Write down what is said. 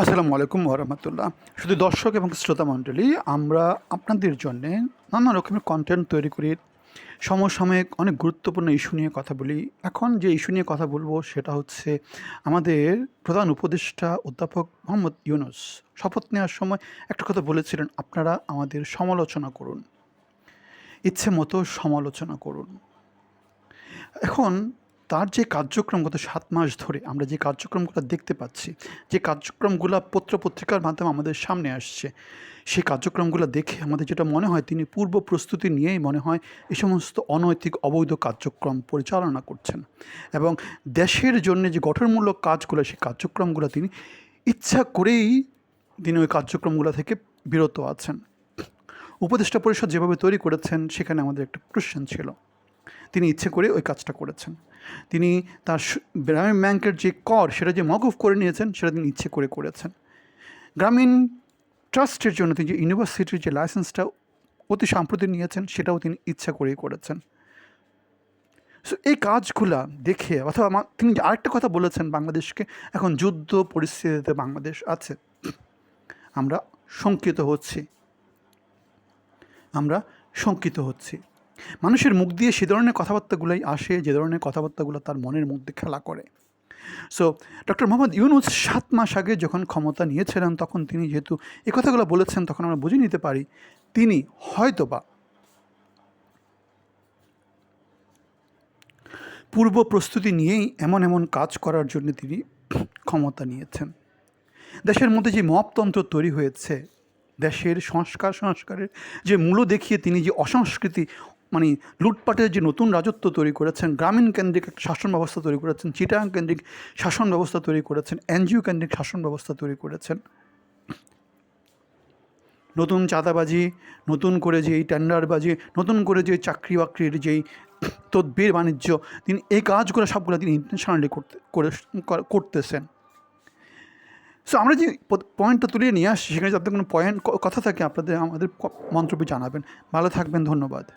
আসসালামু আলাইকুম ওরহমতুল্লাহ। শুধু দর্শক এবং শ্রোতা মণ্ডলী, আমরা আপনাদের জন্যে নানা রকমের কন্টেন্ট তৈরি করি। সমসাময়িক অনেক গুরুত্বপূর্ণ ইস্যু নিয়ে কথা বলি। এখন যে ইস্যু নিয়ে কথা বলবো সেটা হচ্ছে আমাদের প্রধান উপদেষ্টা অধ্যাপক মোহাম্মদ ইউনূস শপথ নেওয়ার সময় একটা কথা বলেছিলেন, আপনারা আমাদের সমালোচনা করুন, ইচ্ছে মতো সমালোচনা করুন। এখন তার যে কার্যক্রম গত ৭ মাস ধরে আমরা যে কার্যক্রমগুলো দেখতে পাচ্ছি, যে কার্যক্রমগুলো পত্রপত্রিকার মাধ্যমে আমাদের সামনে আসছে, সেই কার্যক্রমগুলো দেখে আমাদের যেটা মনে হয় তিনি পূর্ব প্রস্তুতি নিয়েই মনে হয় এই সমস্ত অনৈতিক অবৈধ কার্যক্রম পরিচালনা করছেন। এবং দেশের জন্যে যে গঠনমূলক কাজগুলো, সেই কার্যক্রমগুলো তিনি ইচ্ছা করেই তিনি ওই কার্যক্রমগুলো থেকে বিরত আছেন। উপদেষ্টা পরিষদ যেভাবে তৈরি করেছেন সেখানে আমাদের একটা কোশ্চেন ছিল, তিনি ইচ্ছে করে ওই কাজটা করেছেন। তিনি তার গ্রামীণ ব্যাংকের যে কর সেটা যে মওকুফ করে নিয়েছেন সেটা তিনি ইচ্ছে করে করেছেন। গ্রামীণ ট্রাস্টের জন্য তিনি যে ইউনিভার্সিটির যে লাইসেন্সটা অতি সাম্প্রতিক নিয়েছেন সেটাও তিনি ইচ্ছা করেই করেছেন। সো এই কাজগুলা দেখে অথবা তিনি আরেকটা কথা বলেছেন, বাংলাদেশকে এখন যুদ্ধ পরিস্থিতিতে বাংলাদেশ আছে, আমরা শঙ্কিত হচ্ছি, আমরা শঙ্কিত হচ্ছি। মানুষের মুখ দিয়ে সে ধরনের কথাবার্তাগুলোই আসে যে ধরনের কথাবার্তাগুলো তার মনের মধ্যে খেলা করে। সো ডক্টর মোহাম্মদ ইউনূস ৭ মাস আগে যখন ক্ষমতা নিয়েছিলেন তখন তিনি যেহেতু এ কথাগুলো বলেছেন, তখন আমরা বুঝে নিতে পারি তিনি হয়তোবা পূর্ব প্রস্তুতি নিয়েই এমন এমন কাজ করার জন্য তিনি ক্ষমতা নিয়েছেন। দেশের মধ্যে যে মপতন্ত্র তৈরি হয়েছে, দেশের সংস্কারের যে মূল্য দেখিয়ে তিনি যে অসংস্কৃতি মানে লুটপাটের যে নতুন রাজত্ব তৈরি করেছেন, গ্রামীণ কেন্দ্রিক একটা শাসন ব্যবস্থা তৈরি করেছেন, চিটাগাং কেন্দ্রিক শাসন ব্যবস্থা তৈরি করেছেন, এনজিও কেন্দ্রিক শাসন ব্যবস্থা তৈরি করেছেন, নতুন চাঁদাবাজি, নতুন করে যে এই টেন্ডারবাজি, নতুন করে যে চাকরি বাকরির যেই তদবির বাণিজ্য, তিনি এই কাজগুলো সবগুলো তিনি ইন্টেনশনালি করতেছেন। সো আমরা যে পয়েন্টটা তুলিয়ে নিয়ে আসছি সেখানে যদি আপনাদের কোনো পয়েন্ট কথা থাকে আপনাদের আমাদের মন্তব্যে জানাবেন। ভালো থাকবেন, ধন্যবাদ।